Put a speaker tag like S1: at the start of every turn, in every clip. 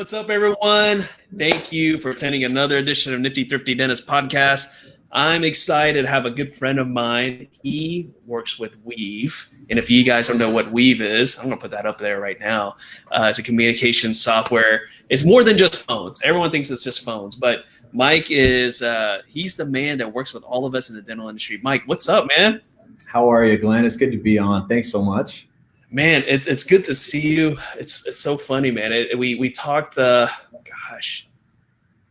S1: What's up, everyone? Thank you for attending another edition of Nifty, Thrifty Dentist Podcast. I'm excited to have a good friend of mine. He works with Weave. And if you guys don't know what Weave is, I'm going to put that up there right now. It's a communication software. It's more than just phones. Everyone thinks it's just phones. But Mike is, he's the man that works with all of us in the dental industry. Mike, what's up, man?
S2: How are you, Glenn? It's good to be on. Thanks so much.
S1: Man, it's good to see you. It's so funny, man. We talked, I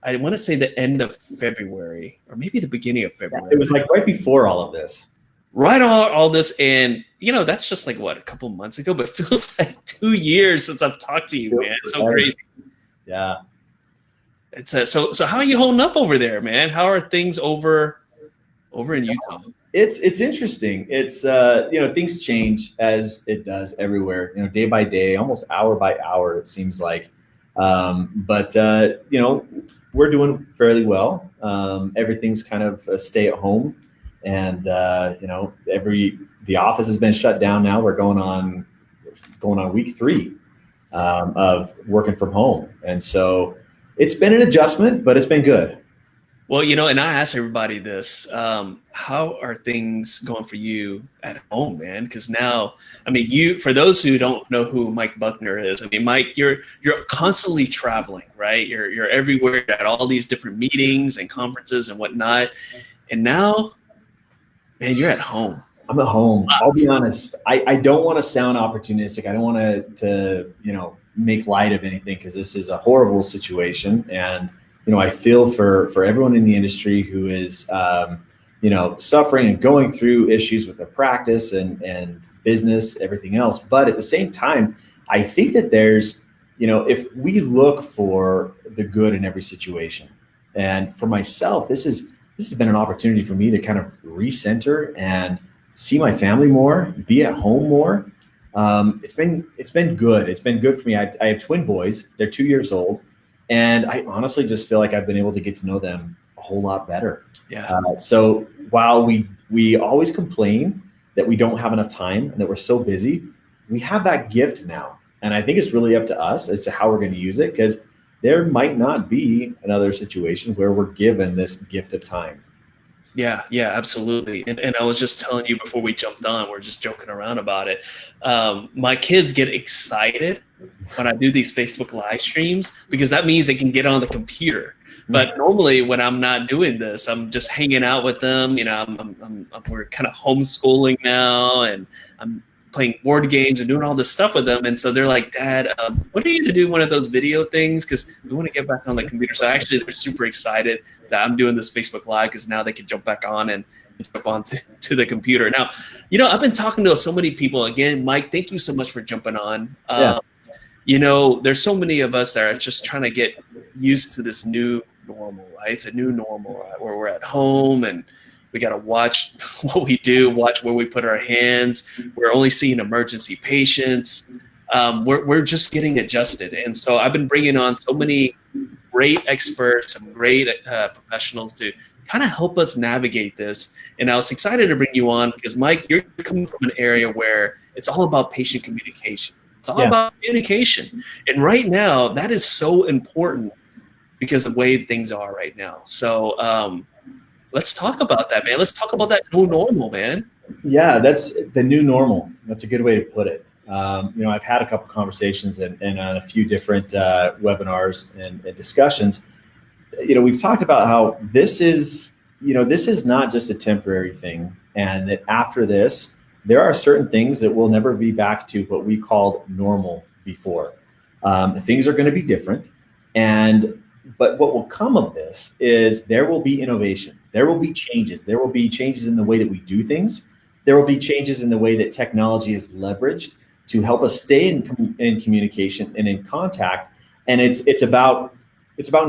S1: want to say the end of February or maybe the beginning of February.
S2: It was like right before all of this.
S1: Right, all this, and that's just like what, a couple months ago, but it feels like 2 years since I've talked to you, man. It's so crazy.
S2: Yeah.
S1: It's so how are you holding up over there, man? How are things over in Utah?
S2: It's interesting. It's things change as it does everywhere, day by day, almost hour by hour, it seems like. But we're doing fairly well. Everything's kind of a stay at home, and the office has been shut down now. We're going on week 3 of working from home, and so it's been an adjustment, but it's been good.
S1: Well, and I ask everybody this, how are things going for you at home, man? Because now, for those who don't know who Mike Buckner is, Mike, you're constantly traveling, right? You're everywhere at all these different meetings and conferences and whatnot. And now, man, you're at home.
S2: I'm at home. I'll be honest. I don't want to sound opportunistic. I don't want to make light of anything, because this is a horrible situation. And I feel for everyone in the industry who is, suffering and going through issues with their practice and business, everything else. But at the same time, I think that there's, if we look for the good in every situation, and for myself, this has been an opportunity for me to kind of recenter and see my family more, be at home more. It's been good. It's been good for me. I have twin boys. They're 2 years old. And I honestly just feel like I've been able to get to know them a whole lot better.
S1: Yeah.
S2: So while we always complain that we don't have enough time and that we're so busy, we have that gift now. And I think it's really up to us as to how we're going to use it, because there might not be another situation where we're given this gift of time.
S1: Yeah, absolutely. And I was just telling you before we jumped on, we're just joking around about it. My kids get excited when I do these Facebook live streams, because that means they can get on the computer. But normally when I'm not doing this, I'm just hanging out with them. We're kind of homeschooling now, and I'm playing board games and doing all this stuff with them. And so they're like, Dad, when are you going to do one of those video things? Because we want to get back on the computer. So actually they're super excited that I'm doing this Facebook Live, because now they can jump back on and jump on to the computer. Now, I've been talking to so many people. Again, Mike, thank you so much for jumping on. There's so many of us that are just trying to get used to this new normal, right? It's a new normal, right? Where we're at home and we got to watch what we do, watch where we put our hands. We're only seeing emergency patients. We're just getting adjusted. And so I've been bringing on so many great experts and great professionals to kind of help us navigate this. And I was excited to bring you on because, Mike, you're coming from an area where it's all about patient communication. It's all about communication. And right now, that is so important because of the way things are right now. So let's talk about that, man. Let's talk about that new normal, man.
S2: Yeah, that's the new normal. That's a good way to put it. I've had a couple conversations and on a few different webinars and discussions. We've talked about how this is not just a temporary thing, and that after this, there are certain things that will never be back to what we called normal before. Things are going to be different, but what will come of this is there will be innovation. There will be changes. There will be changes in the way that we do things. There will be changes in the way that technology is leveraged to help us stay in communication and in contact. And it's about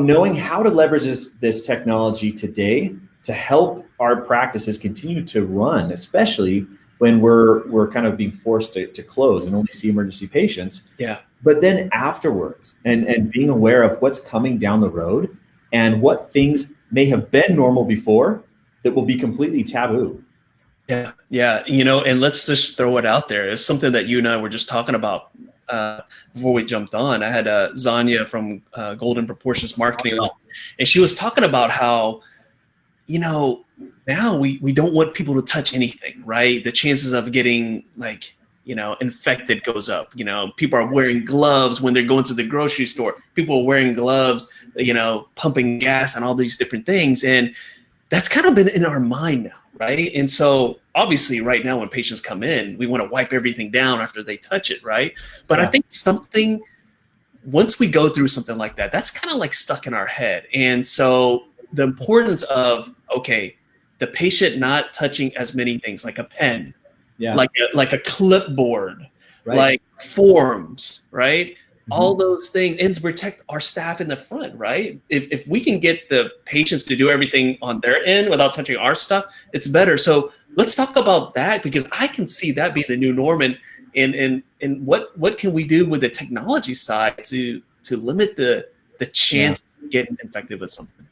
S2: knowing how to leverage this technology today to help our practices continue to run, especially when we're kind of being forced to close and only see emergency patients.
S1: Yeah.
S2: But then afterwards, and being aware of what's coming down the road and what things may have been normal before that will be completely taboo.
S1: Yeah. And let's just throw it out there. It's something that you and I were just talking about before we jumped on. I had Zanya from Golden Proportions Marketing on, and she was talking about how, now we don't want people to touch anything, right? The chances of getting infected goes up. People are wearing gloves when they're going to the grocery store. People are wearing gloves, pumping gas and all these different things. And that's kind of been in our mind now, right? And so obviously right now when patients come in, we want to wipe everything down after they touch it, right? But I think once we go through something like that, that's kind of like stuck in our head. And so the importance of, okay, the patient not touching as many things, like a pen, like a clipboard, like forms, right? All those things, and to protect our staff in the front, right? If we can get the patients to do everything on their end without touching our stuff, it's better. So let's talk about that, because I can see that being the new norm. And what can we do with the technology side to limit the chance of getting infected with something?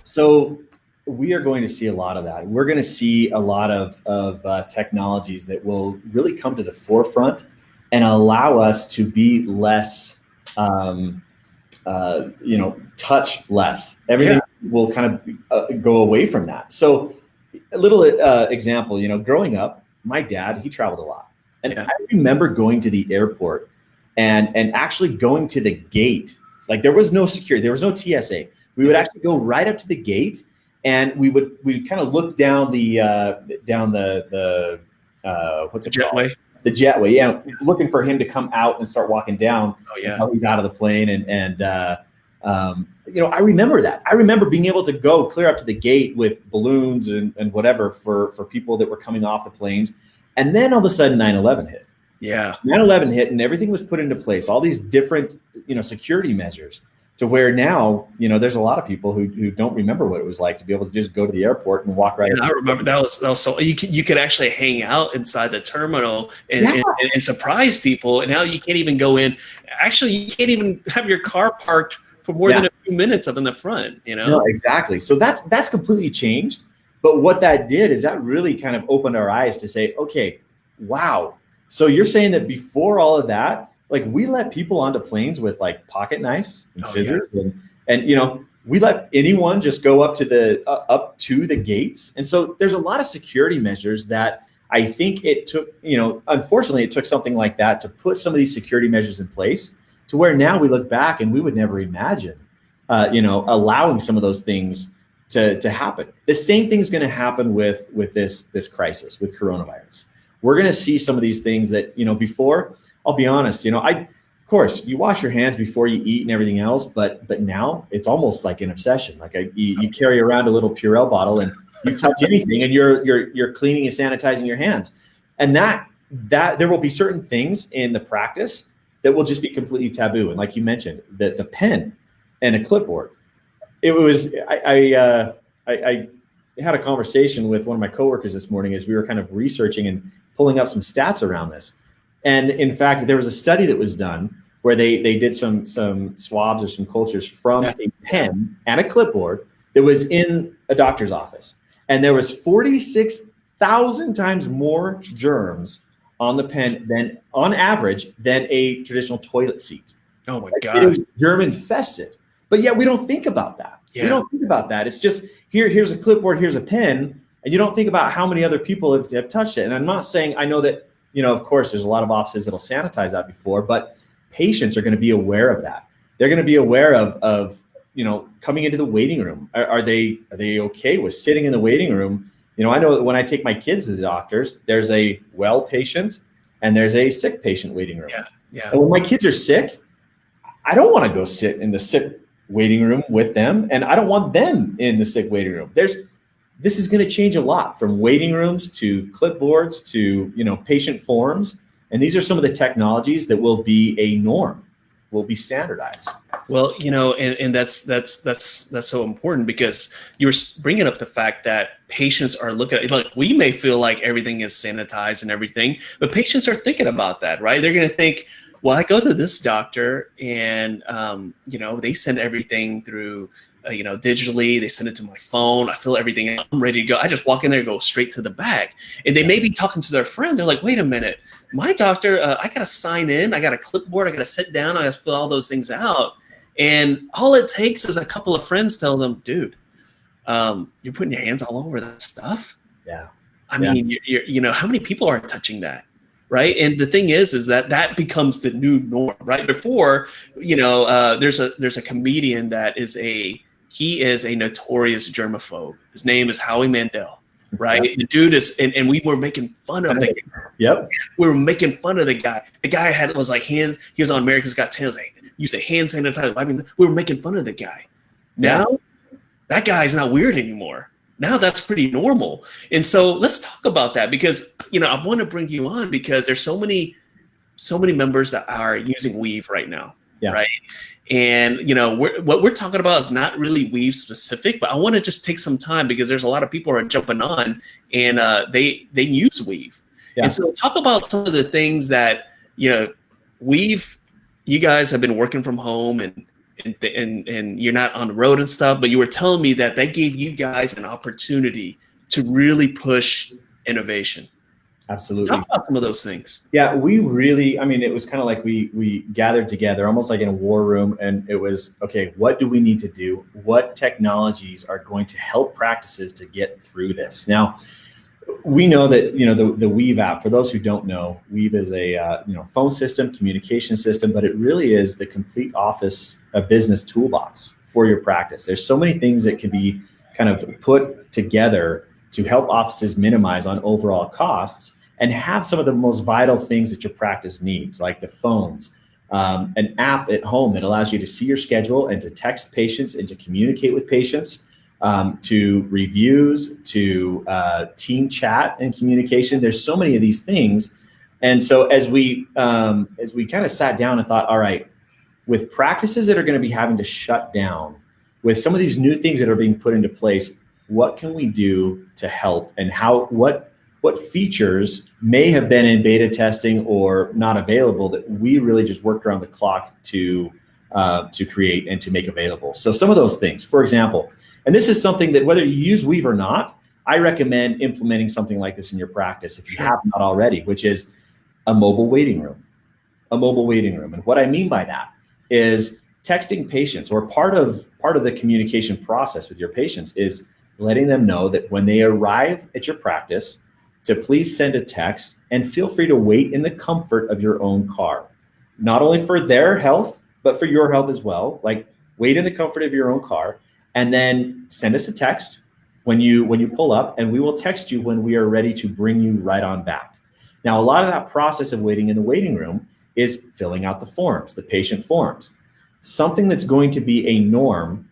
S2: So we are going to see a lot of that. We're going to see a lot of technologies that will really come to the forefront and allow us to be less, touch less. Everything will kind of go away from that. So a little example, growing up, my dad, he traveled a lot. And I remember going to the airport and actually going to the gate. Like there was no security, there was no TSA. We would actually go right up to the gate, and we'd kind of look down the what's it called? Jetway. The jetway, looking for him to come out and start walking down until he's out of the plane. And I remember that. I remember being able to go clear up to the gate with balloons and whatever for people that were coming off the planes. And then all of a sudden 9/11 hit.
S1: Yeah.
S2: 9/11 hit, and everything was put into place, all these different, security measures, to where now, there's a lot of people who don't remember what it was like to be able to just go to the airport and walk right.
S1: And I remember that was so you could actually hang out inside the terminal and surprise people. And now you can't even go in. Actually, you can't even have your car parked for more than a few minutes up in the front.
S2: No, exactly. So that's completely changed. But what that did is that really kind of opened our eyes to say, okay, wow. So you're saying that before all of that, like we let people onto planes with like pocket knives and scissors, and we let anyone just go up to the gates. And so there's a lot of security measures that I think it took, unfortunately it took something like that to put some of these security measures in place, to where now we look back and we would never imagine, allowing some of those things to happen. The same thing's going to happen with this crisis with coronavirus. We're going to see some of these things that, before, I'll be honest, of course, you wash your hands before you eat and everything else, but now it's almost like an obsession. Like you carry around a little Purell bottle, and you touch anything, and you're cleaning and sanitizing your hands. And that there will be certain things in the practice that will just be completely taboo. And like you mentioned, the pen and a clipboard. It was I had a conversation with one of my coworkers this morning as we were kind of researching and pulling up some stats around this. And in fact, there was a study that was done where they did some swabs or some cultures from a pen and a clipboard that was in a doctor's office. And there was 46,000 times more germs on the pen on average than a traditional toilet seat.
S1: Oh my God.
S2: It was germ infested. But yet we don't think about that.
S1: Yeah.
S2: We don't think about that. It's just here's a clipboard, here's a pen, and you don't think about how many other people have touched it. And I'm not saying, I know that, of course, there's a lot of offices that'll sanitize that before, but patients are going to be aware of that. They're going to be aware of coming into the waiting room. Are they okay with sitting in the waiting room? I know that when I take my kids to the doctors, there's a well patient and there's a sick patient waiting room.
S1: Yeah.
S2: And when my kids are sick, I don't want to go sit in the sick waiting room with them, and I don't want them in the sick waiting room. This is going to change a lot, from waiting rooms to clipboards to patient forms, and these are some of the technologies that will be a norm, will be standardized.
S1: Well, and that's so important, because you were bringing up the fact that patients are looking at, like, we may feel like everything is sanitized and everything, but patients are thinking about that, right? They're going to think, well, I go to this doctor and, they send everything through digitally. They send it to my phone. I fill everything out. I'm ready to go. I just walk in there and go straight to the bag. And they may be talking to their friend. They're like, wait a minute, my doctor, I got to sign in. I got a clipboard. I got to sit down. I got to fill all those things out. And all it takes is a couple of friends tell them, dude, you're putting your hands all over that stuff.
S2: Yeah.
S1: I mean, you're how many people are touching that? Right. And the thing is that becomes the new norm. Right. Before, there's a comedian that he is a notorious germaphobe. His name is Howie Mandel. Right. Yep. The dude is, and we were making fun of the guy.
S2: Yep.
S1: We were making fun of the guy. The guy was like hands. He was on America's Got Talent. Like, used to hand sanitizer. I mean, we were making fun of the guy. Now, that guy's not weird anymore. Now that's pretty normal. And so let's talk about that because, I want to bring you on because there's so many members that are using Weave right now. Yeah. Right. And, what we're talking about is not really Weave specific, but I want to just take some time because there's a lot of people who are jumping on and they use Weave. Yeah. And so talk about some of the things that, Weave, you guys have been working from home and you're not on the road and stuff, but you were telling me that gave you guys an opportunity to really push innovation.
S2: Absolutely.
S1: Talk about some of those things.
S2: Yeah, we really, it was kind of like we gathered together almost like in a war room, and it was, okay, what do we need to do? What technologies are going to help practices to get through this? Now, we know that, the Weave app, for those who don't know, Weave is a phone system, communication system, but it really is the complete office business toolbox for your practice. There's so many things that can be kind of put together to help offices minimize on overall costs and have some of the most vital things that your practice needs, like the phones, an app at home that allows you to see your schedule and to text patients and to communicate with patients, to reviews, to team chat and communication. There's so many of these things. And so as we kind of sat down and thought, all right, with practices that are going to be having to shut down, with some of these new things that are being put into place, what can we do to help, and what features may have been in beta testing or not available that we really just worked around the clock to create and to make available. So some of those things, for example, and this is something that whether you use Weave or not, I recommend implementing something like this in your practice if you have not already, which is a mobile waiting room. A mobile waiting room. And what I mean by that is texting patients, or part of the communication process with your patients is letting them know that when they arrive at your practice, to please send a text and feel free to wait in the comfort of your own car. Not only for their health, but for your health as well. Like, wait in the comfort of your own car, and then send us a text when you pull up, and we will text you when we are ready to bring you right on back. Now, a lot of that process of waiting in the waiting room is filling out the forms, the patient forms. Something that's going to be a norm,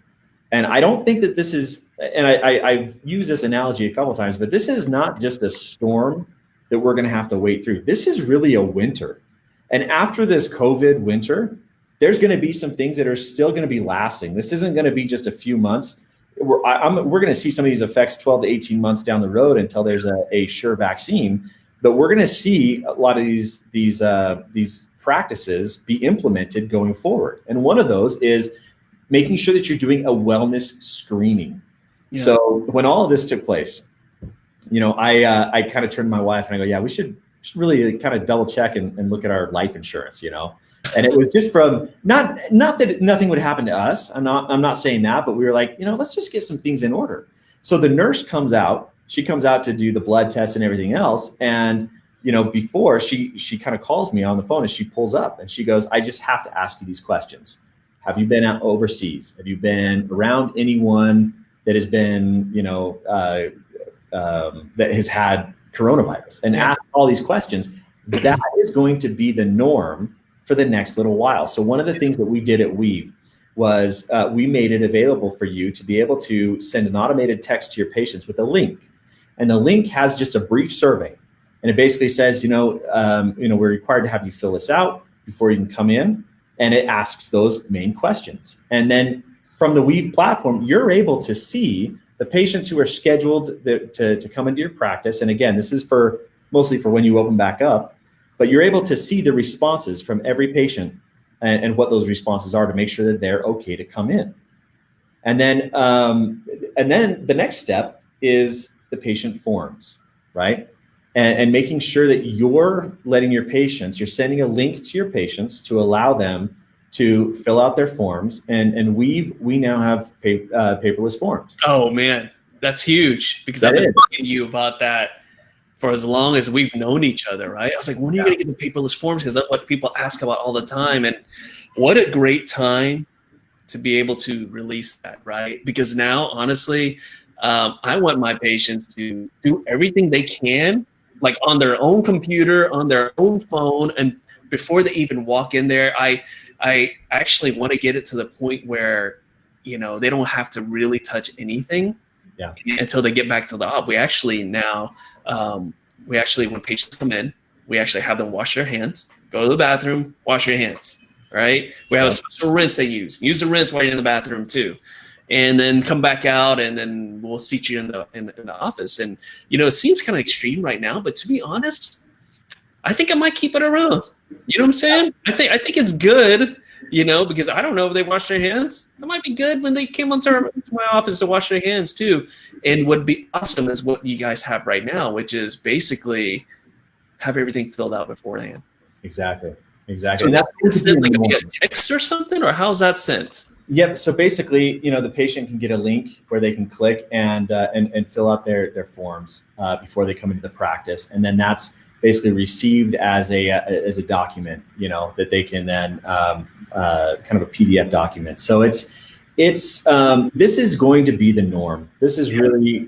S2: and I don't think that this is, and I've used this analogy a couple of times, but this is not just a storm that we're going to have to wait through. This is really a winter. And after this COVID winter, there's going to be some things that are still going to be lasting. This isn't going to be just a few months. We're going to see some of these effects 12 to 18 months down the road until there's a sure vaccine. But we're going to see a lot of these practices be implemented going forward. And one of those is making sure that you're doing a wellness screening. Yeah. So when all of this took place, I kind of turned to my wife and I go, yeah, we should really kind of double check and look at our life insurance, And it was just from not that nothing would happen to us. I'm not saying that, but we were like, let's just get some things in order. So the nurse comes out. She comes out to do the blood test and everything else. And before she kind of calls me on the phone and she pulls up and she goes, I just have to ask you these questions. Have you been out overseas? Have you been around anyone that has been that has had coronavirus? And ask all these questions. That is going to be the norm for the next little while. So one of the things that we did at Weave was we made it available for you to be able to send an automated text to your patients with a link. And the link has just a brief survey. And it basically says, we're required to have you fill this out before you can come in. And it asks those main questions. And then from the Weave platform, you're able to see the patients who are scheduled to come into your practice. And again, this is mostly for when you open back up, but you're able to see the responses from every patient and what those responses are to make sure that they're okay to come in. And then the next step is the patient forms, right? And making sure that you're letting your patients, you're sending a link to your patients to allow them to fill out their forms. And we now have paperless forms.
S1: Oh man, that's huge, because I've been talking to you about that for as long as we've known each other, right? I was like, when are you going to get the paperless forms? Because that's what people ask about all the time. And what a great time to be able to release that, right? Because now, honestly, I want my patients to do everything they can, like on their own computer, on their own phone, and before they even walk in there. I actually want to get it to the point where, they don't have to really touch anything until they get back to the op. We actually now, when patients come in, we actually have them wash their hands, go to the bathroom, wash your hands, right? We have a special rinse they use. Use the rinse while you're in the bathroom too. And then come back out, and then we'll seat you in the office. And, it seems kind of extreme right now, but to be honest, I think I might keep it around. You know what I'm saying? I think it's good, because I don't know if they wash their hands. It might be good when they came into my office to wash their hands too. And what would be awesome is what you guys have right now, which is basically have everything filled out beforehand.
S2: Exactly.
S1: So that's like a text or something, or how's that sent?
S2: Yep. So basically, the patient can get a link where they can click and fill out their forms before they come into the practice, and then that's basically received as a document, that they can then kind of a PDF document. So it's this is going to be the norm. This is really,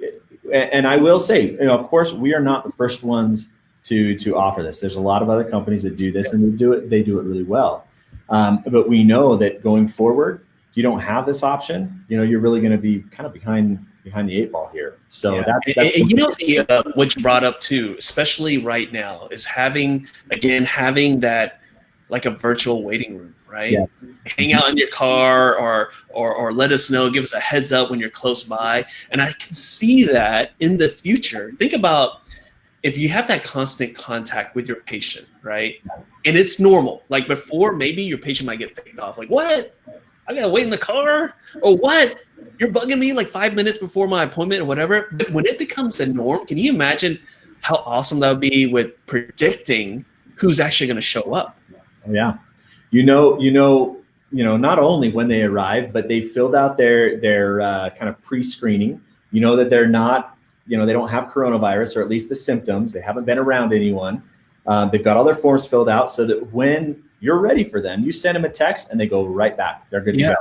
S2: and I will say, of course, we are not the first ones to offer this. There's a lot of other companies that do this, and they do it really well. But we know that going forward, if you don't have this option, you're really going to be kind of behind the eight ball here. So that's
S1: what you brought up too, especially right now, is having that like a virtual waiting room, right? Yes. Hang out in your car, or let us know, give us a heads up when you're close by. And I can see that in the future. Think about if you have that constant contact with your patient, right? And it's normal. Like before, maybe your patient might get ticked off. Like, what? I gotta wait in the car? Or what? You're bugging me like 5 minutes before my appointment or whatever. But when it becomes a norm, can you imagine how awesome that would be with predicting who's actually going to show up?
S2: Yeah. Not only when they arrive, but they filled out their kind of pre-screening, that they're not, they don't have coronavirus, or at least the symptoms. They haven't been around anyone. They've got all their forms filled out so that when you're ready for them, you send them a text and they go right back. They're good to go.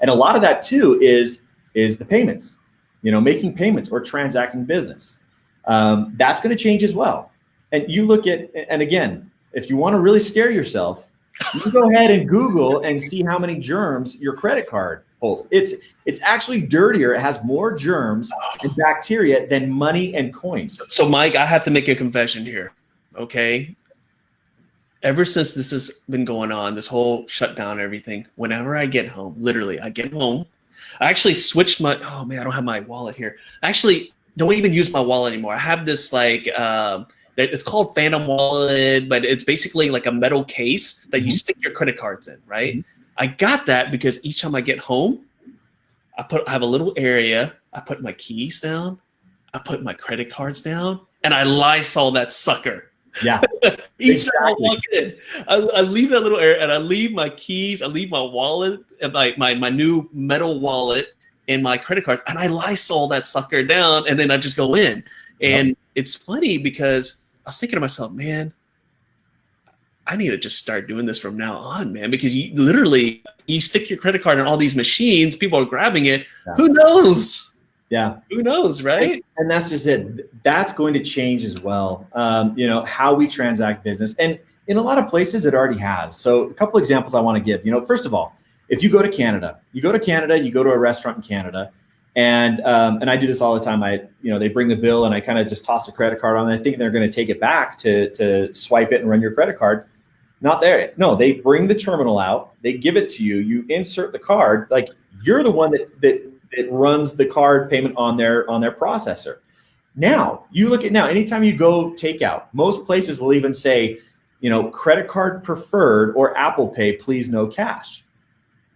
S2: And a lot of that too is the payments, making payments or transacting business. That's going to change as well. And you look at, and again, if you want to really scare yourself, you can go ahead and Google and see how many germs your credit card holds. It's actually dirtier. It has more germs and bacteria than money and coins.
S1: So Mike, I have to make a confession here. Okay. Ever since this has been going on, this whole shutdown and everything, whenever I get home, literally, I get home, I actually switched I don't have my wallet here. I actually don't even use my wallet anymore. I have this it's called Phantom Wallet, but it's basically like a metal case that you stick your credit cards in, right? Mm-hmm. I got that because each time I get home, I have a little area. I put my keys down, I put my credit cards down, and I Lysol that sucker.
S2: Yeah.
S1: Each time I walk in, I leave that little area, and I leave my keys, I leave my wallet, and my new metal wallet and my credit card, and I Lysol that sucker down, and then I just go in. And it's funny because I was thinking to myself, man, I need to just start doing this from now on, man, because you stick your credit card in all these machines, people are grabbing it. Yeah. Who knows?
S2: Yeah.
S1: Who knows, right?
S2: And that's just it. That's going to change as well. How we transact business. And in a lot of places it already has. So a couple examples I want to give. First of all, if you go to Canada, you go to a restaurant in Canada, and I do this all the time. They bring the bill and I kind of just toss a credit card on. I think they're going to take it back to swipe it and run your credit card. Not there. No, they bring the terminal out, they give it to you, you insert the card, like you're the one that runs the card payment on their processor. Now, you look at anytime you go takeout, most places will even say, credit card preferred or Apple Pay, please no cash.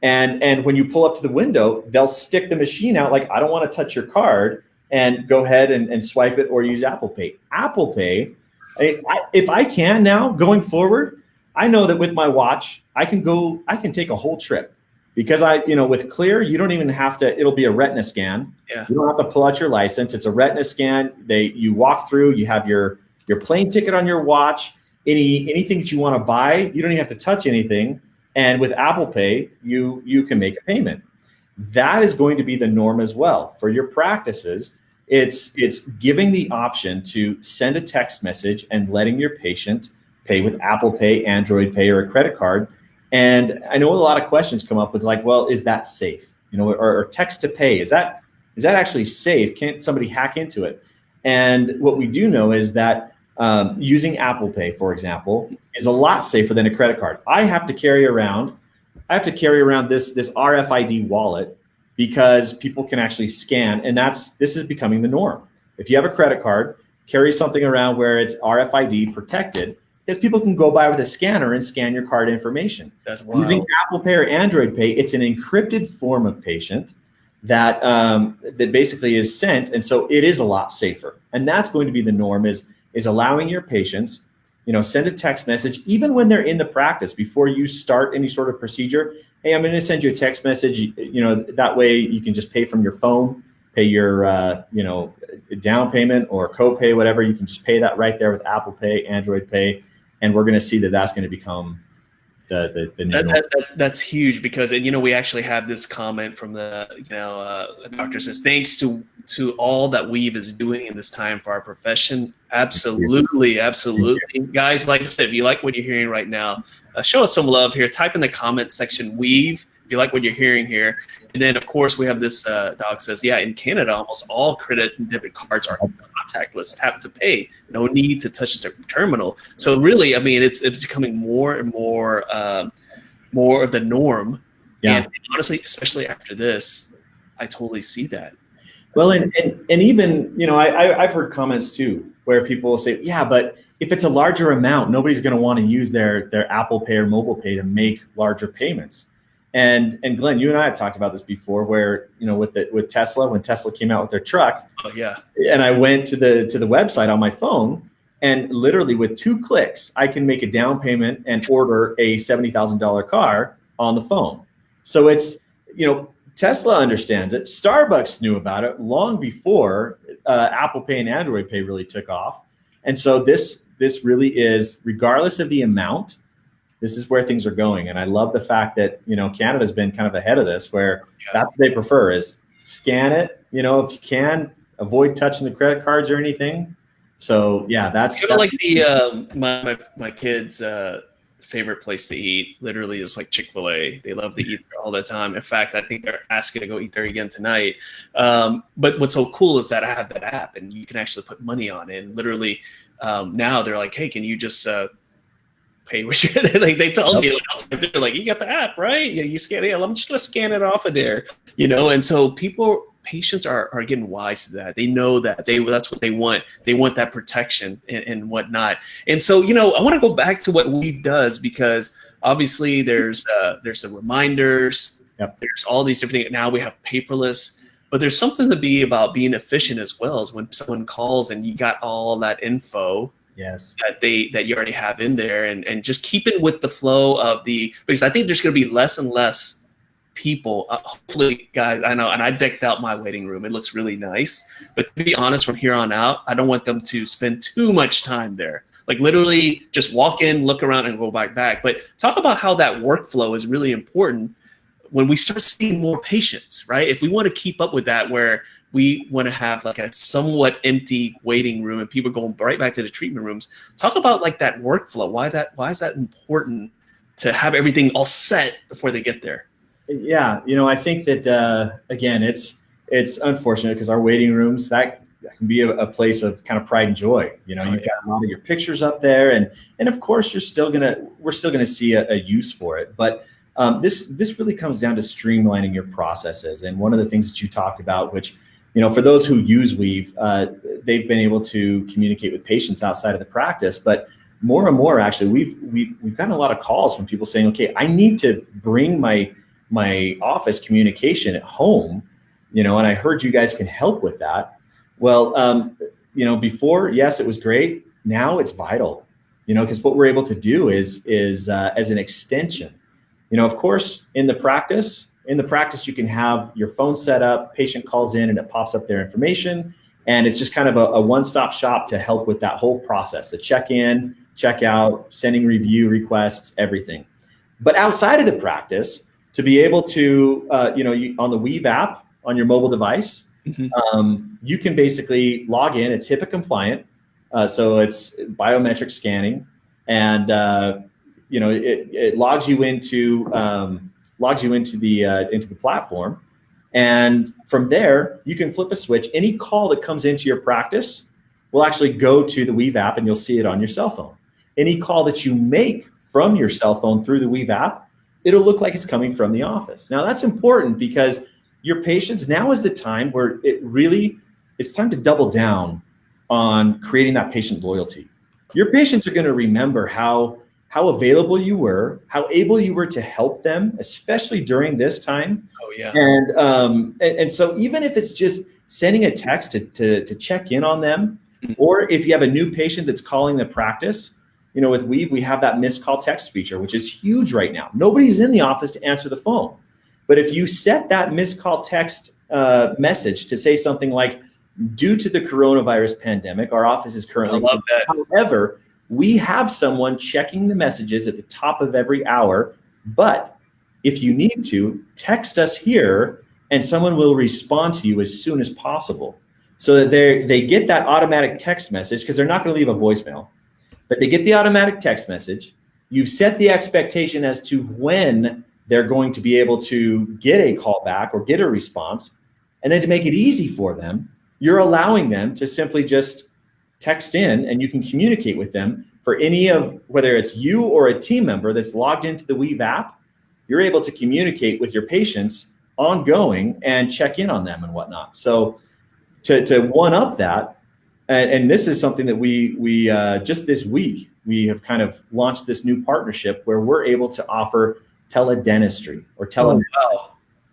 S2: And when you pull up to the window, they'll stick the machine out like, I don't want to touch your card, and go ahead and swipe it or use Apple Pay. Apple Pay, if I can now going forward, I know that with my watch, I can take a whole trip, because with Clear, you don't even have to, it'll be a retina scan.
S1: Yeah.
S2: You don't have to pull out your license. It's a retina scan. You walk through, you have your plane ticket on your watch, anything that you want to buy, you don't even have to touch anything. And with Apple Pay, you can make a payment. That is going to be the norm as well for your practices. It's giving the option to send a text message and letting your patient pay with Apple Pay, Android Pay, or a credit card. And I know a lot of questions come up with like, well, is that safe? Or text to pay, is that actually safe? Can't somebody hack into it? And what we do know is that using Apple Pay, for example, is a lot safer than a credit card. I have to carry around this RFID wallet, because people can actually scan, and this is becoming the norm. If you have a credit card, carry something around where it's RFID protected, because people can go by with a scanner and scan your card information.
S1: That's wild.
S2: Using Apple Pay or Android Pay, it's an encrypted form of patient that basically is sent, and so it is a lot safer. And that's going to be the norm, is allowing your patients, send a text message even when they're in the practice before you start any sort of procedure. Hey, I'm going to send you a text message. That way you can just pay from your phone, pay your down payment or co-pay, whatever. You can just pay that right there with Apple Pay, Android Pay, and we're going to see that that's going to become the new.
S1: That's huge, because we actually have this comment from the doctor says, thanks to all that Weave is doing in this time for our profession. Absolutely guys, like I said, if you like what you're hearing right now, show us some love here. Type in the comment section Weave if you like what you're hearing here. And then of course we have this doc says, in Canada almost all credit and debit cards are contactless, tap to pay, no need to touch the terminal. So really, it's becoming more and more of the norm. And honestly, especially after this, I totally see that.
S2: Well, and even, I've heard comments too, where people will say, but if it's a larger amount, nobody's going to want to use their Apple Pay or mobile pay to make larger payments. And Glenn, you and I have talked about this before, where, with Tesla, when Tesla came out with their truck.
S1: Oh yeah.
S2: And I went to the website on my phone, and literally with 2 clicks, I can make a down payment and order a $70,000 car on the phone. So it's, Tesla understands it. Starbucks knew about it long before Apple Pay and Android Pay really took off. And so this really is, regardless of the amount, this is where things are going. And I love the fact that, Canada's been kind of ahead of this, where that's what they prefer, is scan it, if you can, avoid touching the credit cards or anything. So that's
S1: kind of like the my kids' favorite place to eat literally is like Chick-fil-A. They love to eat there all the time. In fact, I think they're asking to go eat there again tonight. But what's so cool is that I have that app, and you can actually put money on it. And literally now they're like, hey, can you just pay with your, like they told me, they're like, you got the app, right? Yeah, you scan it. I'm just gonna scan it off of there, and so patients are getting wise to that. They know that that's what they want. They want that protection and whatnot. And so, I want to go back to what Weave does, because obviously there's the reminders.
S2: Yep.
S1: There's all these different things. Now we have paperless, but there's something to be about being efficient as well, as when someone calls and you got all that info.
S2: Yes.
S1: That you already have in there, and just keep it with the flow of because I think there's going to be less and less people. Hopefully, guys, I know, and I decked out my waiting room. It looks really nice. But to be honest, from here on out, I don't want them to spend too much time there. Like literally just walk in, look around, and go back. But talk about how that workflow is really important when we start seeing more patients, right? If we want to keep up with that, where we want to have like a somewhat empty waiting room and people going right back to the treatment rooms. Talk about like that workflow. Why is that important to have everything all set before they get there?
S2: Yeah, I think that again, it's unfortunate, because our waiting rooms, that can be a place of kind of pride and joy. You've got a lot of your pictures up there, and of course we're still gonna see a use for it. But this really comes down to streamlining your processes. And one of the things that you talked about, which for those who use Weave, they've been able to communicate with patients outside of the practice. But more and more, actually, we've gotten a lot of calls from people saying, okay, I need to bring my my office communication at home, and I heard you guys can help with that. Well, before, yes, it was great. Now it's vital, because what we're able to do is as an extension, of course, in the practice, you can have your phone set up, patient calls in and it pops up their information. And it's just kind of a one-stop shop to help with that whole process, the check-in, check-out, sending review requests, everything. But outside of the practice, to be able to, on the Weave app on your mobile device, you can basically log in. It's HIPAA compliant, so it's biometric scanning, and it logs you into the platform. And from there, you can flip a switch. Any call that comes into your practice will actually go to the Weave app and you'll see it on your cell phone. Any call that you make from your cell phone through the Weave app, it'll look like it's coming from the office. Now that's important because your patients, now is the time where it's time to double down on creating that patient loyalty. Your patients are going to remember how available you were, how able you were to help them, especially during this time.
S1: Oh yeah.
S2: And so even if it's just sending a text to check in on them, or if you have a new patient that's calling the practice, with Weave, we have that missed call text feature, which is huge right now. Nobody's in the office to answer the phone. But if you set that missed call text message to say something like, due to the coronavirus pandemic, our office is currently,
S1: I love that.
S2: However, we have someone checking the messages at the top of every hour, but if you need to, text us here and someone will respond to you as soon as possible. So that they get that automatic text message, because they're not going to leave a voicemail, but they get the automatic text message. You've set the expectation as to when they're going to be able to get a call back or get a response. And then to make it easy for them, you're allowing them to simply just text in, and you can communicate with them for any of, whether it's you or a team member that's logged into the Weave app. You're able to communicate with your patients ongoing and check in on them and whatnot. So to one up that, and this is something that we just this week, we have kind of launched this new partnership where we're able to offer Tele-Dentistry or telemedicine.
S1: Oh, wow.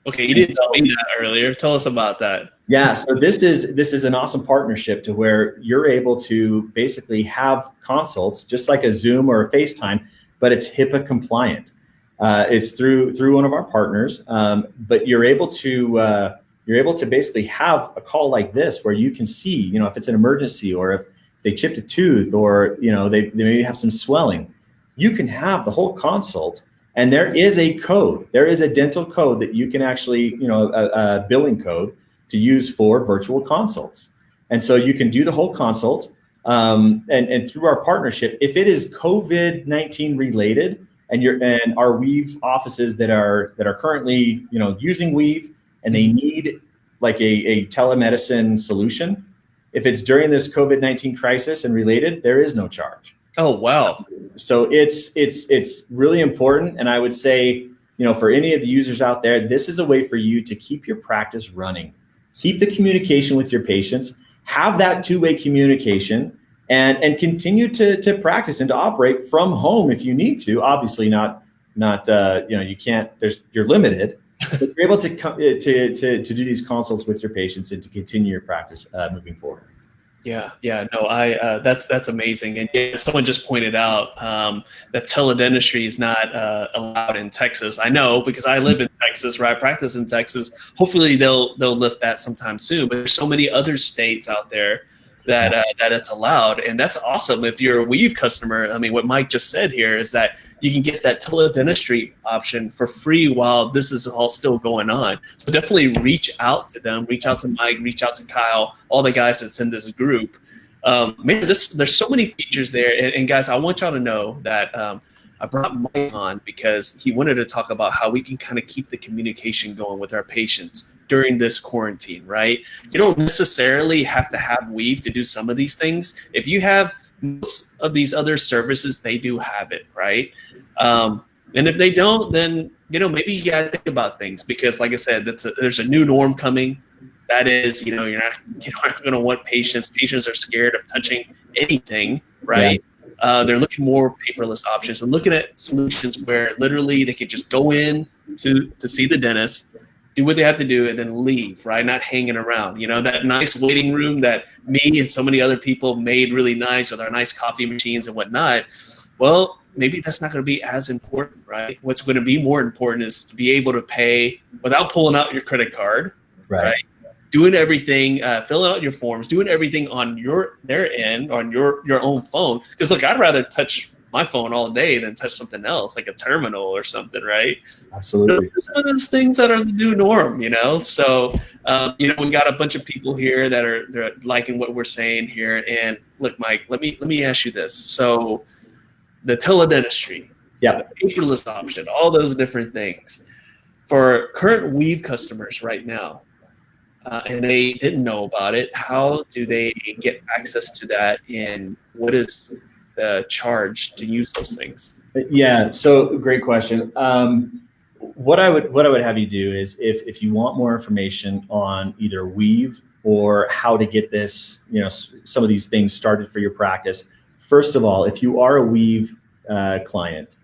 S1: Okay, you didn't tell me that earlier. Tell us about that.
S2: Yeah, so this is an awesome partnership to where you're able to basically have consults just like a Zoom or a FaceTime, but it's HIPAA compliant. It's through one of our partners, but you're able to basically have a call like this where you can see, if it's an emergency or if they chipped a tooth or they maybe have some swelling. You can have the whole consult. And there is a code. There is a dental code that you can actually, a billing code to use for virtual consults. And so you can do the whole consult. And through our partnership, if it is COVID-19 related, and our Weave offices that are currently, using Weave, and they need like a telemedicine solution, if it's during this COVID-19 crisis and related, there is no charge.
S1: Oh, wow.
S2: So it's really important. And I would say, for any of the users out there, this is a way for you to keep your practice running, keep the communication with your patients, have that two-way communication, and continue to practice and to operate from home if you need to. Obviously not you can't, you're limited, but you're able to do these consults with your patients and to continue your practice moving forward.
S1: Yeah, no, that's amazing. And yeah, someone just pointed out that Tele-Dentistry is not allowed in Texas. I know because I live in Texas, right? I practice in Texas. Hopefully they'll lift that sometime soon. But there's so many other states out there that it's allowed, and that's awesome. If you're a Weave customer, I mean, what Mike just said here is that you can get that Tele-Dentistry option for free while this is all still going on. So definitely reach out to them, reach out to Mike, reach out to Kyle, all the guys that's in this group. There's so many features there, and guys, I want y'all to know that I brought Mike on because he wanted to talk about how we can kind of keep the communication going with our patients during this quarantine, right? You don't necessarily have to have Weave to do some of these things. If you have most of these other services, they do have it, right? And if they don't, then, maybe you got to think about things because, like I said, there's a new norm coming. That is, you're not going to want patients. Patients are scared of touching anything, right? Yeah. They're looking more paperless options and looking at solutions where literally they could just go in, to see the dentist, do what they have to do, and then leave, right? Not hanging around. You know, that nice waiting room that me and so many other people made really nice with our nice coffee machines and whatnot. Well, maybe that's not going to be as important, right? What's going to be more important is to be able to pay without pulling out your credit card, right? Doing everything, filling out your forms, doing everything on their end, on your own phone. Because look, I'd rather touch my phone all day than touch something else, like a terminal or something, right?
S2: Absolutely.
S1: Some of those things that are the new norm, you know. So, you know, we got a bunch of people here they're liking what we're saying here. And look, Mike, let me ask you this. So, the Tele-Dentistry,
S2: yeah,
S1: the paperless option, all those different things for current Weave customers right now. And they didn't know about it. How do they get access to that, and what is the charge to use those things?
S2: Yeah, so great question. What I would have you do is if you want more information on either Weave or how to get this, you know, some of these things started for your practice. First of all, if you are a Weave client,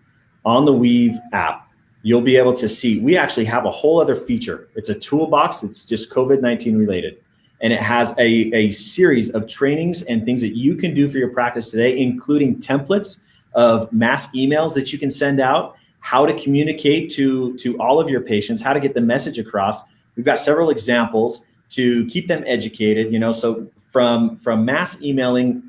S2: on the Weave app, you'll be able to see, we actually have a whole other feature. It's a toolbox that's just COVID-19 related. And it has a series of trainings and things that you can do for your practice today, including templates of mass emails that you can send out, how to communicate to all of your patients, how to get the message across. We've got several examples to keep them educated, you know, so from mass emailing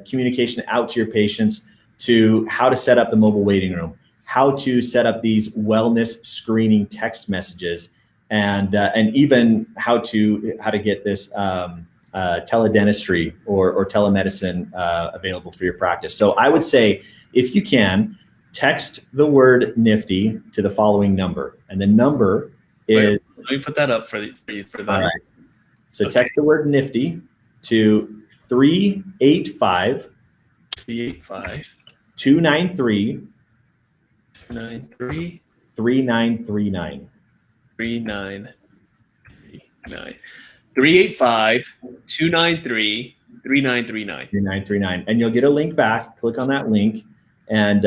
S2: communication out to your patients to how to set up the mobile waiting room, how to set up these wellness screening text messages, and even how to get this tele-dentistry or telemedicine available for your practice. So I would say, if you can, text the word Nifty to the following number, and the number is.
S1: Let me put that up for you for that.
S2: All right. So okay. Text the word Nifty to 385 293
S1: 3939.
S2: 385-293-3939. And you'll get a link back. Click on that link and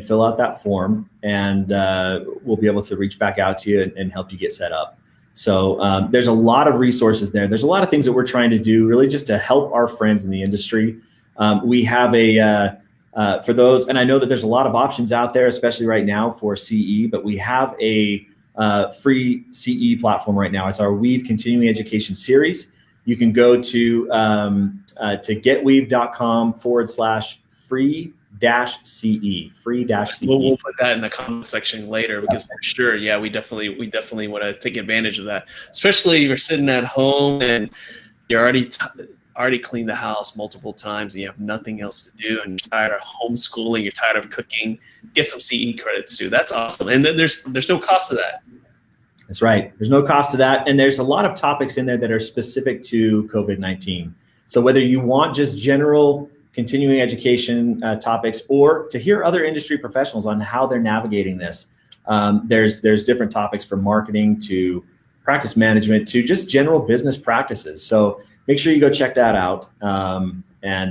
S2: fill out that form, and we'll be able to reach back out to you and help you get set up. So there's a lot of resources there. There's a lot of things that we're trying to do really just to help our friends in the industry. We have for those, and I know that there's a lot of options out there, especially right now for CE, but we have a free CE platform right now. It's our Weave Continuing Education Series. You can go to getweave.com/free-CE, free-CE.
S1: We'll put that in the comment section later, because for sure, yeah, we definitely want to take advantage of that, especially if you're sitting at home and you're already cleaned the house multiple times and you have nothing else to do, and you're tired of homeschooling, you're tired of cooking. Get some CE credits too. That's awesome. And then there's no cost to that.
S2: That's right. There's no cost to that. And there's a lot of topics in there that are specific to COVID-19. So whether you want just general continuing education topics, or to hear other industry professionals on how they're navigating this, there's different topics from marketing to practice management to just general business practices. So make sure you go check that out. And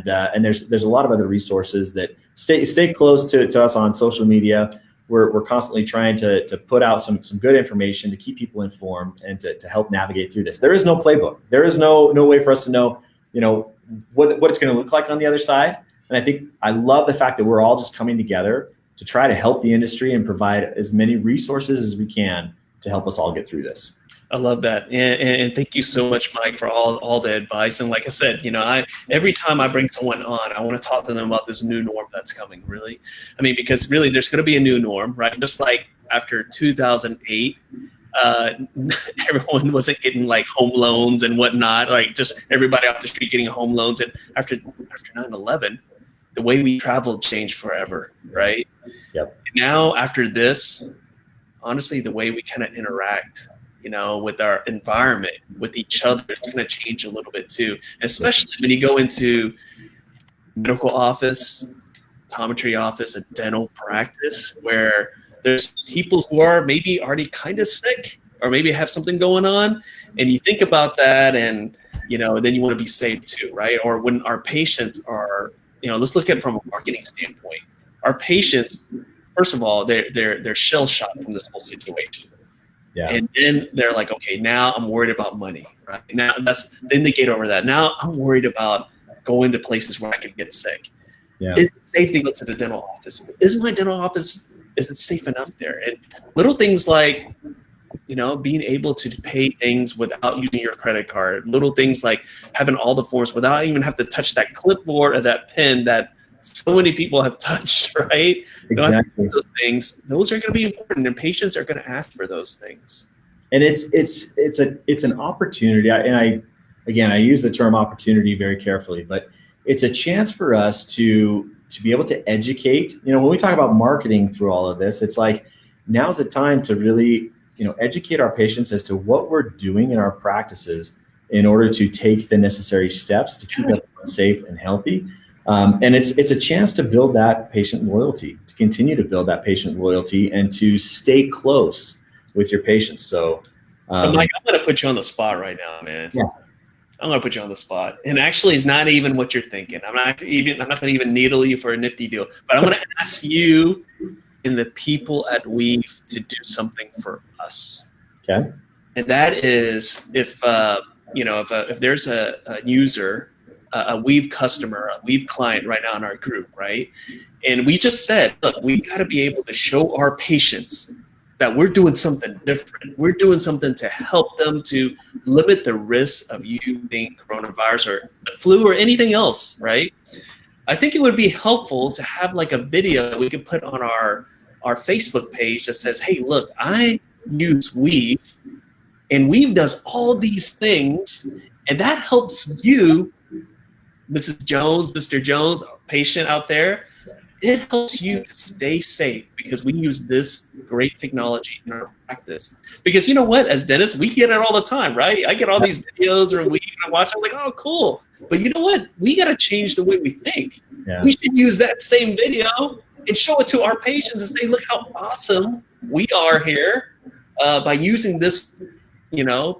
S2: there's a lot of other resources that stay close to us on social media. We're constantly trying to put out some good information to keep people informed and to help navigate through this. There is no playbook. There is no way for us to know, you know, what it's going to look like on the other side. And I love the fact that we're all just coming together to try to help the industry and provide as many resources as we can to help us all get through this.
S1: I love that. And thank you so much, Mike, for all the advice. And like I said, you know, every time I bring someone on, I want to talk to them about this new norm that's coming, really. I mean, because really there's going to be a new norm, right? Just like after 2008, everyone wasn't getting like home loans and whatnot, like just everybody off the street getting home loans. And after 9/11, the way we traveled changed forever, right?
S2: Yep.
S1: Now, after this, honestly, the way we kind of interact, you know, with our environment, with each other, it's going to change a little bit too. Especially when you go into medical office, optometry office, a dental practice, where there's people who are maybe already kind of sick or maybe have something going on, and you think about that, and you know, then you want to be safe too, right? Or when our patients are, you know, let's look at it from a marketing standpoint. Our patients, first of all, they're shell shocked from this whole situation.
S2: Yeah.
S1: And then they're like, okay, now I'm worried about money, right? Now then they get over that. Now I'm worried about going to places where I could get sick.
S2: Yeah.
S1: Is it safe to go to the dental office? Is my dental office, is it safe enough there? And little things like, being able to pay things without using your credit card, little things like having all the forms without even have to touch that clipboard or that pen that so many people have touched, right?
S2: Exactly.
S1: Those things, those are going to be important, and patients are going to ask for those things.
S2: And it's an opportunity. I use the term opportunity very carefully, but it's a chance for us to be able to educate. When we talk about marketing through all of this, it's like now's the time to really educate our patients as to what we're doing in our practices in order to take the necessary steps to keep them safe and healthy. And it's a chance to build that patient loyalty, to continue to build that patient loyalty, and to stay close with your patients. So
S1: Mike, I'm going to put you on the spot right now, man.
S2: Yeah.
S1: I'm going to put you on the spot. And actually, it's not even what you're thinking. I'm not going to even needle you for a Nifty deal, but I'm going to ask you and the people at Weave to do something for us.
S2: Okay.
S1: And that is if there's a user, a Weave customer, a Weave client right now in our group, right? And we just said, look, we got to be able to show our patients that we're doing something different. We're doing something to help them to limit the risk of you being coronavirus or the flu or anything else, right? I think it would be helpful to have like a video that we could put on our Facebook page that says, hey, look, I use Weave, and Weave does all these things, and that helps you, Mrs. Jones, Mr. Jones, patient out there. It helps you to stay safe because we use this great technology in our practice. Because you know what, as dentists, we get it all the time, right? I get all these videos or I watch, I'm like, oh, cool. But you know what? We got to change the way we think. Yeah. We should use that same video and show it to our patients and say, look how awesome we are here by using this,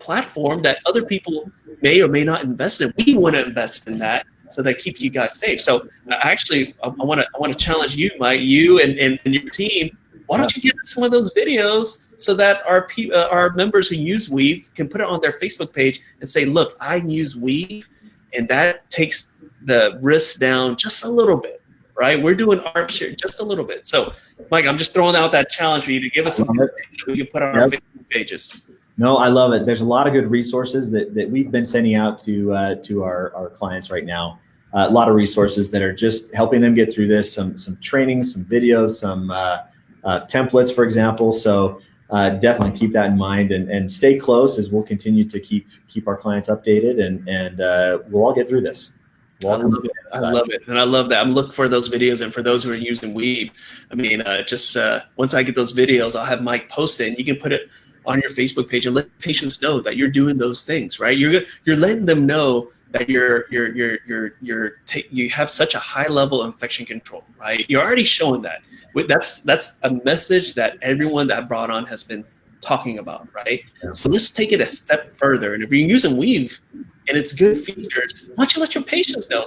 S1: platform that other people may or may not invest in. We want to invest in that, so that keeps you guys safe. So actually, I want to challenge you, Mike, you and your team. Why don't you get some of those videos so that our members who use Weave can put it on their Facebook page and say, look, I use Weave, and that takes the risk down just a little bit, right? We're doing our share just a little bit. So, Mike, I'm just throwing out that challenge for you to give us something that we can put on our Facebook pages.
S2: No, I love it. There's a lot of good resources that we've been sending out to our clients right now. A lot of resources that are just helping them get through this. Some training, some videos, some templates, for example. So definitely keep that in mind and stay close as we'll continue to keep our clients updated and we'll all get through this.
S1: I love it. And I love that. I'm looking for those videos, and for those who are using Weave, I mean, once I get those videos, I'll have Mike post it, and you can put it on your Facebook page and let patients know that you're doing those things, right? You're letting them know that you have such a high level of infection control, right? You're already showing that. That's a message that everyone that brought on has been talking about, right? Yeah. So let's take it a step further. And if you're using Weave and it's good features, why don't you let your patients know?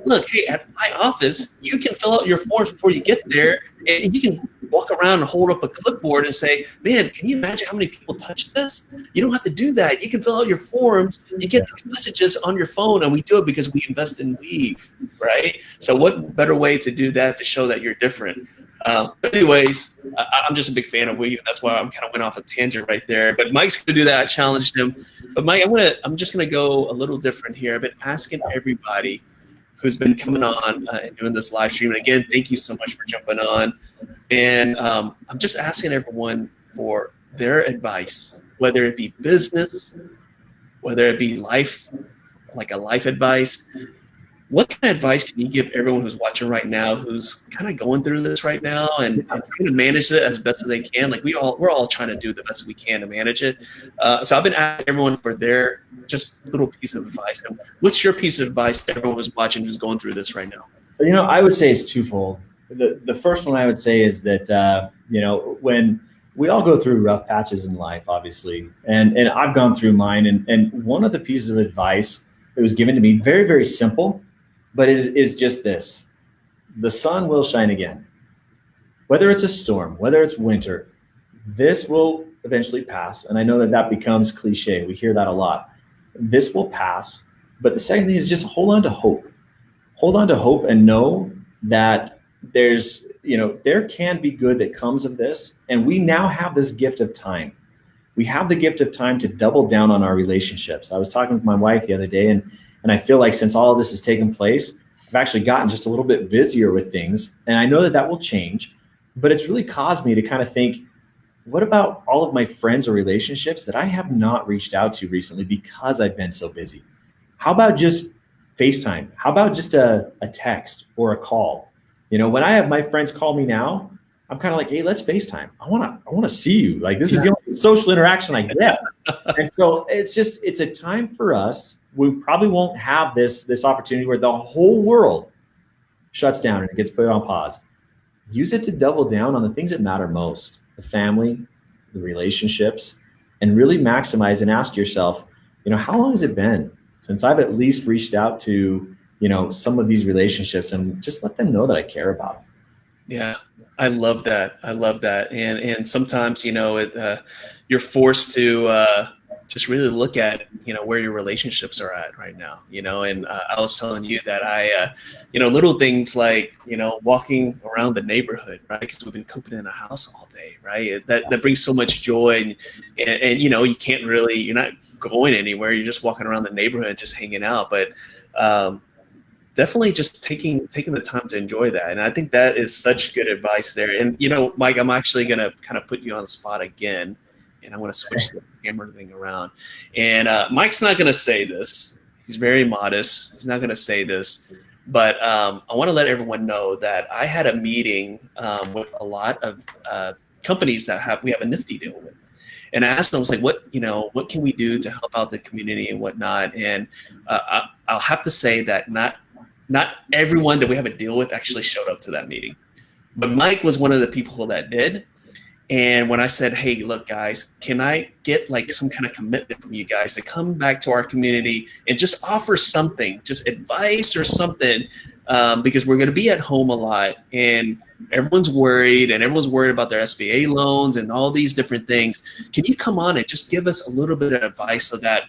S1: Look, hey, at my office, you can fill out your forms before you get there, and you can walk around and hold up a clipboard and say, man, can you imagine how many people touch this? You don't have to do that. You can fill out your forms. You get these messages on your phone, and we do it because we invest in Weave, right? So what better way to do that to show that you're different? But anyways, I'm just a big fan of Weave. That's why I'm kind of went off a tangent right there. But Mike's going to do that. I challenged him. But Mike, I'm just going to go a little different here. I've been asking everybody who's been coming on and doing this live stream. And again, thank you so much for jumping on. And I'm just asking everyone for their advice, whether it be business, whether it be life, like a life advice. What kind of advice can you give everyone who's watching right now, who's kind of going through this right now and trying to manage it as best as they can? Like we're all trying to do the best we can to manage it. So I've been asking everyone for their just little piece of advice. And what's your piece of advice to everyone who's watching, who's going through this right now?
S2: I would say it's twofold. The first one I would say is that, when we all go through rough patches in life, obviously, and I've gone through mine. And one of the pieces of advice that was given to me, very, very simple, but is just this: the sun will shine again. whether it's a storm, whether it's winter, this will eventually pass. And I know that that becomes cliche. We hear that a lot. This will pass. But the second thing is just hold on to hope. Hold on to hope and know that there's, there can be good that comes of this. And we now have this gift of time. We have the gift of time to double down on our relationships. I was talking with my wife the other day, and I feel like since all of this has taken place, I've actually gotten just a little bit busier with things. And I know that that will change, but it's really caused me to kind of think, what about all of my friends or relationships that I have not reached out to recently because I've been so busy? How about just FaceTime? How about just a text or a call? When I have my friends call me now, I'm kind of like, hey, let's FaceTime. I want to see you. Like, this is the only social interaction I get. And so it's a time for us. We probably won't have this opportunity where the whole world shuts down and it gets put on pause. Use it to double down on the things that matter most, the family, the relationships, and really maximize and ask yourself, how long has it been since I've at least reached out to, some of these relationships, and just let them know that I care about them.
S1: Yeah, I love that. And sometimes, you're forced to just really look at, where your relationships are at right now, and I was telling you that I, little things like, walking around the neighborhood, right? Because we've been cooping in a house all day, right? That brings so much joy, and you can't really, you're not going anywhere. You're just walking around the neighborhood, just hanging out. But definitely just taking the time to enjoy that. And I think that is such good advice there. And, Mike, I'm actually going to kind of put you on the spot again, and I'm going to switch the camera thing around. And Mike's not going to say this. He's very modest. He's not going to say this. But I want to let everyone know that I had a meeting with a lot of companies that we have a Nifty deal with. And I asked them, I was like, what can we do to help out the community and whatnot? And I'll have to say that not everyone that we have a deal with actually showed up to that meeting. But Mike was one of the people that did. And when I said, hey, look, guys, can I get like some kind of commitment from you guys to come back to our community and just offer something, just advice or something, because we're going to be at home a lot and everyone's worried about their SBA loans and all these different things. Can you come on and just give us a little bit of advice so that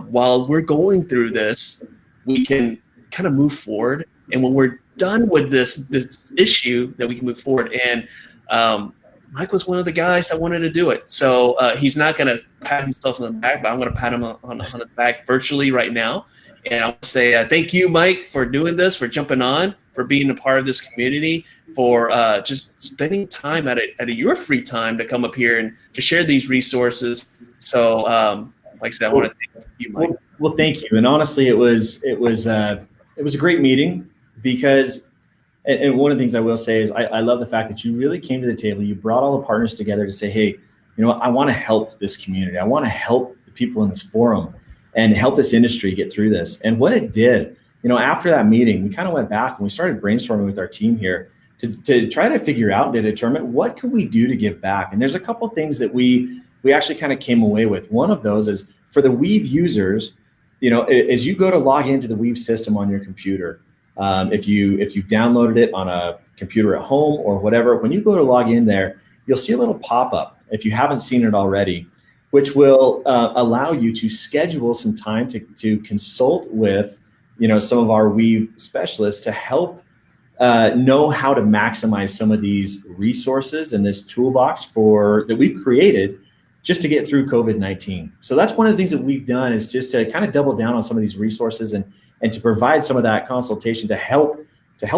S1: while we're going through this, we can kind of move forward, and when we're done with this issue, that we can move forward. And Mike was one of the guys that wanted to do it. So he's not going to pat himself on the back, but I'm going to pat him on the back virtually right now. And I want to say thank you, Mike, for doing this, for jumping on, for being a part of this community, for just spending time at your free time to come up here and to share these resources. So like I said, I want to thank you, Mike.
S2: Well, thank you. And honestly, it was a great meeting because, and one of the things I will say is I love the fact that you really came to the table. You brought all the partners together to say, hey, I want to help this community. I want to help the people in this forum and help this industry get through this. And what it did, after that meeting, we kind of went back and we started brainstorming with our team here to try to figure out and to determine what can we do to give back. And there's a couple of things that we actually kind of came away with. One of those is for the Weave users, as you go to log into the Weave system on your computer, if you've downloaded it on a computer at home or whatever, when you go to log in there, you'll see a little pop-up if you haven't seen it already, which will allow you to schedule some time to consult with some of our Weave specialists to help know how to maximize some of these resources and this toolbox that we've created just to get through COVID-19. So that's one of the things that we've done, is just to kind of double down on some of these resources and to provide some of that consultation to help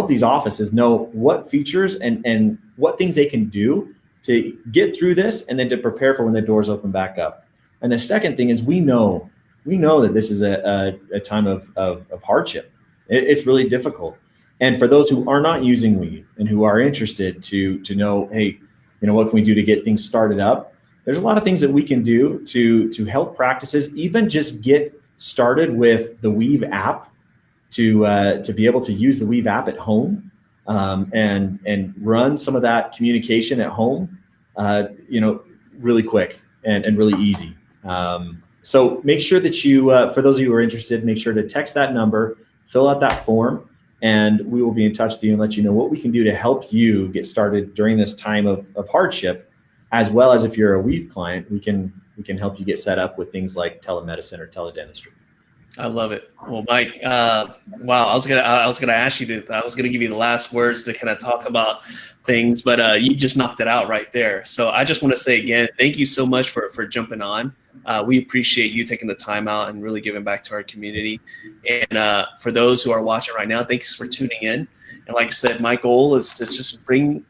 S2: these offices know what features and what things they can do to get through this, and then to prepare for when the doors open back up. And the second thing is we know that this is a time of hardship. It's really difficult. And for those who are not using Weave and who are interested to know, hey, what can we do to get things started up? There's a lot of things that we can do to help practices even just get started with the Weave app, to be able to use the Weave app at home, and run some of that communication at home, really quick and really easy. So make sure that you, for those of you who are interested, make sure to text that number, fill out that form. and we will be in touch with you and let you know what we can do to help you get started during this time of hardship, as well as if you're a Weave client, we can help you get set up with things like telemedicine or tele-dentistry.
S1: I love it. Well, Mike, wow, I was gonna ask you to, I was gonna give you the last words to kind of talk about things, but you just knocked it out right there. So I just want to say again, thank you so much for jumping on. We appreciate you taking the time out and really giving back to our community. And for those who are watching right now, thanks for tuning in. And like I said, my goal is to just bring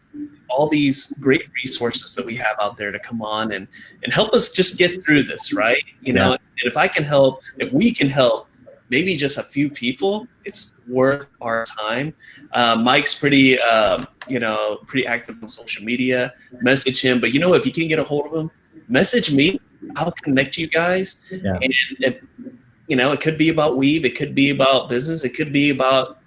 S1: all these great resources that we have out there to come on and help us just get through this, right? You know, and if I can help, if we can help maybe just a few people, it's worth our time. Mike's pretty active on social media. Message him, but if you can't get a hold of him, message me. I'll connect you guys. Yeah. And if, it could be about Weave, it could be about business, it could be about,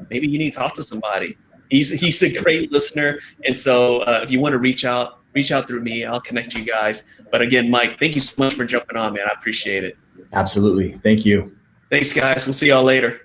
S1: maybe you need to talk to somebody. He's a great listener. And so if you want to reach out through me. I'll connect you guys. But again, Mike, thank you so much for jumping on, man. I appreciate it.
S2: Absolutely. Thank you.
S1: Thanks, guys. We'll see y'all later.